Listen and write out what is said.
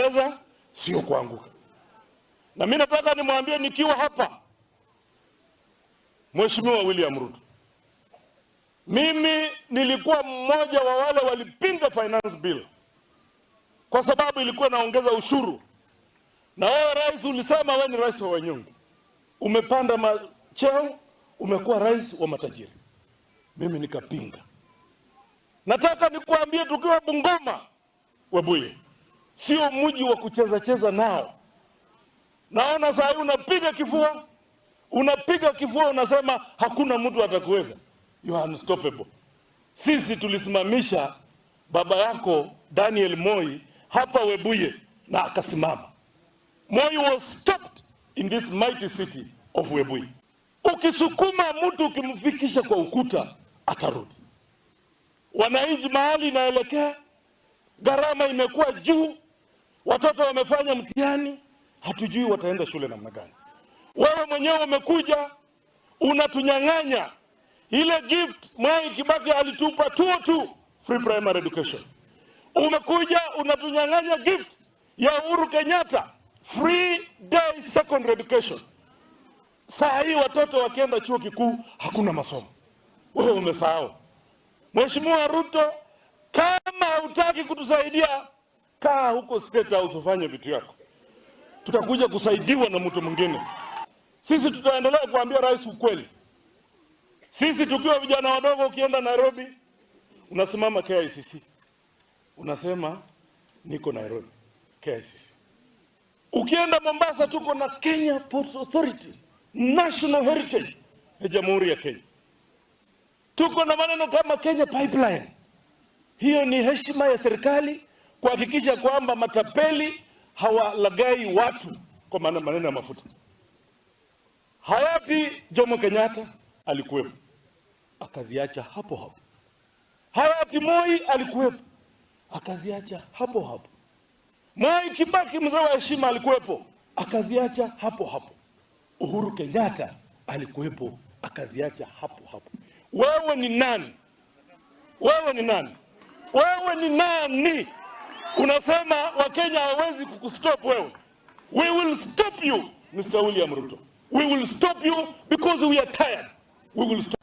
kucheza, sio kuanguka. Na mimi nataka nimwambie nikiwa hapa, Mheshimiwa William Ruto, mimi nilikuwa mmoja wa wale walipinga finance bill kwa sababu ilikuwa inaongeza ushuru. Na wewe rais ulisema wewe ni rais wa wanyonge. Umepanda cheo, umekuwa rais wa matajiri. Mimi nikapinga. Nataka nikuambie tukiwa Bungoma, Webuye, sio mji wa kucheza cheza nao. Naona sasa unapiga kifua, unasema hakuna mtu atakuweza. You are unstoppable. Sisi tulisimamisha baba yako Daniel Moi hapa Webuye na akasimama. Moi was stopped in this mighty city of Webuye. Ukisukuma mtu ukimfikisha kwa ukuta atarudi. Wananchi mahali inaelekea, gharama imekuwa juu, watoto wamefanya mtihani, hatujui wataenda shule namna gani. Wewe mwenyewe umekuja unatunyang'anya ile gift Mwai Kibaki alitupa 202 free primary education. Umekuja unatunyang'anya gift ya Uhuru Kenyatta free day secondary education. Saa hii watoto wakienda chuo kikuu hakuna masomo. Wewe umesahau. Mheshimiwa Ruto, kama hutaki kutusaidia, kaa huko State House ufanye vitu yako. Tutakuja kusaidiwa na mtu mwingine. Sisi tutaendelea kuambia rais ukweli. Sisi tukiwa vijana wadogo, ukienda Nairobi unasimama KICC, unasema niko Nairobi KICC. Ukienda Mombasa tuko na Kenya Ports Authority, national heritage ya Jamhuri ya Kenya. Tuko na maneno kama Kenya Pipeline. Hiyo ni heshima ya serikali kuhakikisha kwamba matapeli hawalagai watu kwa maneno ya mafuta. Hayati Jomo Kenyatta alikuwepo, akaziacha hapo hapo. Hayati Moi alikuwepo, akaziacha hapo hapo. Mwai Kibaki mzee wa heshima alikuwepo, akaziacha hapo hapo. Uhuru Kenyatta alikuwepo, akaziacha hapo hapo. Wewe ni nani? Wewe ni nani? Wewe ni nani? Unasema Wakenya hawezi kukustop wewe. We will stop you, Mr. William Ruto. We will stop you because we are tired. We will stop.